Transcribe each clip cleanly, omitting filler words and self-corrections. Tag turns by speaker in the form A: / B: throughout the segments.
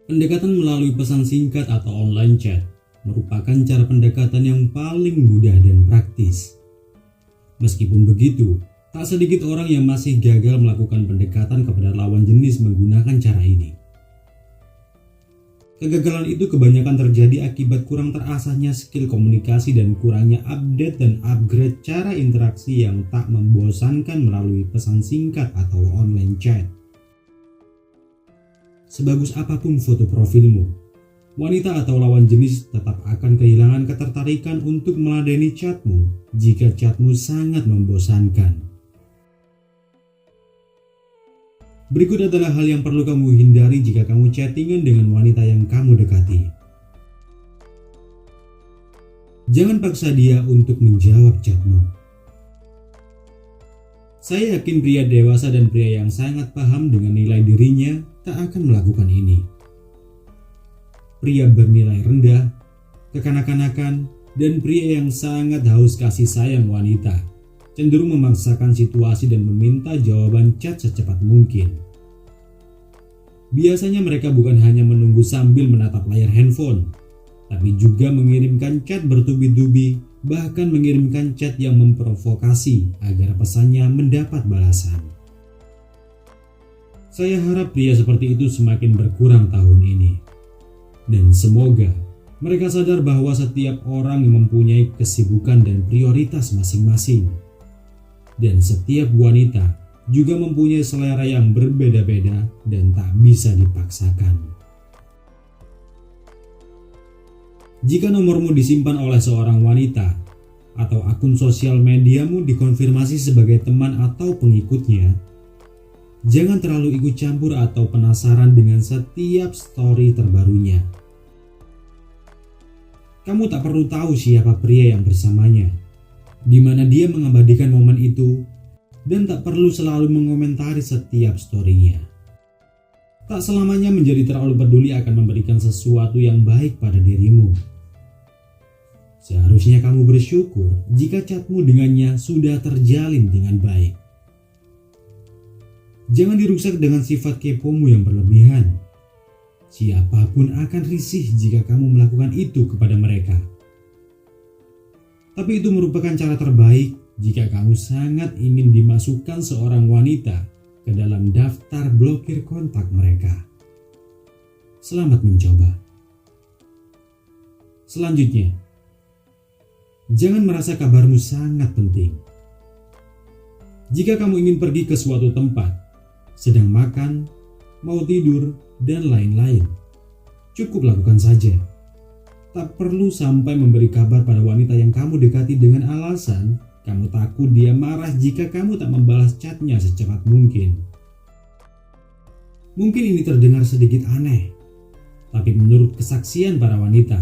A: Pendekatan melalui pesan singkat atau online chat merupakan cara pendekatan yang paling mudah dan praktis. Meskipun begitu, tak sedikit orang yang masih gagal melakukan pendekatan kepada lawan jenis menggunakan cara ini. Kegagalan itu kebanyakan terjadi akibat kurang terasahnya skill komunikasi dan kurangnya update dan upgrade cara interaksi yang tak membosankan melalui pesan singkat atau online chat. Sebagus apapun foto profilmu, wanita atau lawan jenis tetap akan kehilangan ketertarikan untuk meladeni chatmu jika chatmu sangat membosankan. Berikut adalah hal yang perlu kamu hindari jika kamu chattingan dengan wanita yang kamu dekati. Jangan paksa dia untuk menjawab chatmu. Saya yakin pria dewasa dan pria yang sangat paham dengan nilai dirinya tak akan melakukan ini. Pria bernilai rendah, kekanak-kanakan, dan pria yang sangat haus kasih sayang wanita cenderung memaksakan situasi dan meminta jawaban chat secepat mungkin. Biasanya mereka bukan hanya menunggu sambil menatap layar handphone, tapi juga mengirimkan chat bertubi-tubi, bahkan mengirimkan chat yang memprovokasi agar pesannya mendapat balasan. Saya harap pria seperti itu semakin berkurang tahun ini. Dan semoga mereka sadar bahwa setiap orang mempunyai kesibukan dan prioritas masing-masing. Dan setiap wanita juga mempunyai selera yang berbeda-beda dan tak bisa dipaksakan. Jika nomormu disimpan oleh seorang wanita atau akun sosial mediamu dikonfirmasi sebagai teman atau pengikutnya, jangan terlalu ikut campur atau penasaran dengan setiap story terbarunya. Kamu tak perlu tahu siapa pria yang bersamanya, di mana dia mengabadikan momen itu, dan tak perlu selalu mengomentari setiap story-nya. Tak selamanya menjadi terlalu peduli akan memberikan sesuatu yang baik pada dirimu. Seharusnya kamu bersyukur jika chatmu dengannya sudah terjalin dengan baik. Jangan dirusak dengan sifat kepomu yang berlebihan. Siapapun akan risih jika kamu melakukan itu kepada mereka. Tapi itu merupakan cara terbaik jika kamu sangat ingin dimasukkan seorang wanita ke dalam daftar blokir kontak mereka. Selamat mencoba. Selanjutnya, jangan merasa kabarmu sangat penting. Jika kamu ingin pergi ke suatu tempat, sedang makan, mau tidur, dan lain-lain, cukup lakukan saja. Tak perlu sampai memberi kabar pada wanita yang kamu dekati dengan alasan kamu takut dia marah jika kamu tak membalas chatnya secepat mungkin. Mungkin ini terdengar sedikit aneh, tapi menurut kesaksian para wanita,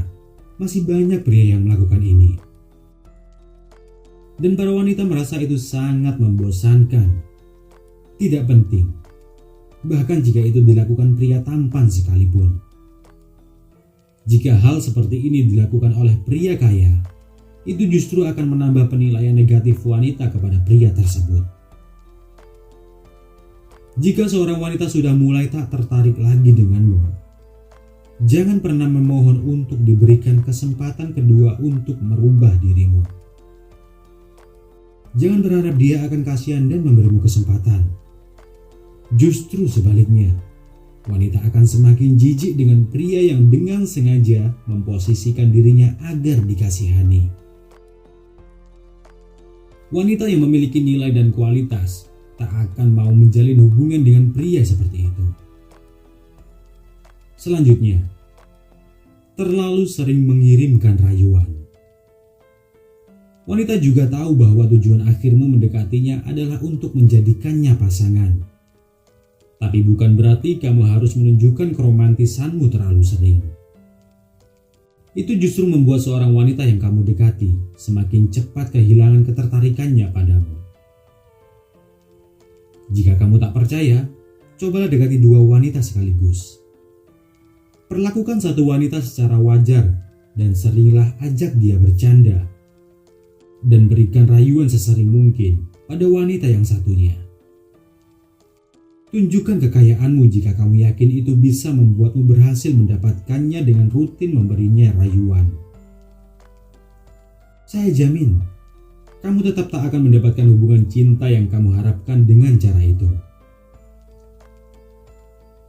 A: masih banyak pria yang melakukan ini. Dan para wanita merasa itu sangat membosankan. Tidak penting, bahkan jika itu dilakukan pria tampan sekalipun. Jika hal seperti ini dilakukan oleh pria kaya, itu justru akan menambah penilaian negatif wanita kepada pria tersebut. Jika seorang wanita sudah mulai tak tertarik lagi denganmu, jangan pernah memohon untuk diberikan kesempatan kedua untuk merubah dirimu. Jangan berharap dia akan kasihan dan memberimu kesempatan. Justru sebaliknya, wanita akan semakin jijik dengan pria yang dengan sengaja memposisikan dirinya agar dikasihani. Wanita yang memiliki nilai dan kualitas tak akan mau menjalin hubungan dengan pria seperti itu. Selanjutnya, terlalu sering mengirimkan rayuan. Wanita juga tahu bahwa tujuan akhirmu mendekatinya adalah untuk menjadikannya pasangan. Tapi bukan berarti kamu harus menunjukkan keromantisanmu terlalu sering. Itu justru membuat seorang wanita yang kamu dekati semakin cepat kehilangan ketertarikannya padamu. Jika kamu tak percaya, cobalah dekati dua wanita sekaligus. Perlakukan satu wanita secara wajar dan seringlah ajak dia bercanda. Dan berikan rayuan sesering mungkin pada wanita yang satunya. Tunjukkan kekayaanmu jika kamu yakin itu bisa membuatmu berhasil mendapatkannya dengan rutin memberinya rayuan. Saya jamin, kamu tetap tak akan mendapatkan hubungan cinta yang kamu harapkan dengan cara itu.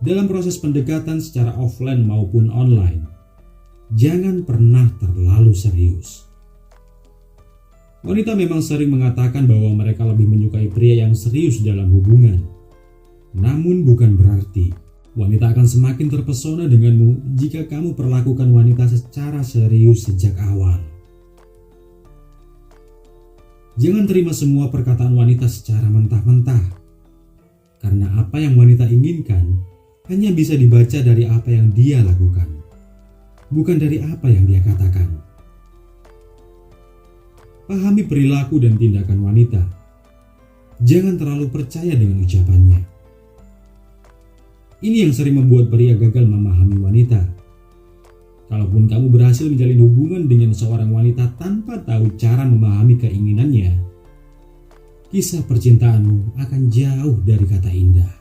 A: Dalam proses pendekatan secara offline maupun online, jangan pernah terlalu serius. Wanita memang sering mengatakan bahwa mereka lebih menyukai pria yang serius dalam hubungan. Namun bukan berarti wanita akan semakin terpesona denganmu jika kamu perlakukan wanita secara serius sejak awal. Jangan terima semua perkataan wanita secara mentah-mentah, karena apa yang wanita inginkan hanya bisa dibaca dari apa yang dia lakukan, bukan dari apa yang dia katakan. Pahami perilaku dan tindakan wanita. Jangan terlalu percaya dengan ucapannya. Ini yang sering membuat pria gagal memahami wanita. Kalaupun kamu berhasil menjalin hubungan dengan seorang wanita tanpa tahu cara memahami keinginannya, kisah percintaanmu akan jauh dari kata indah.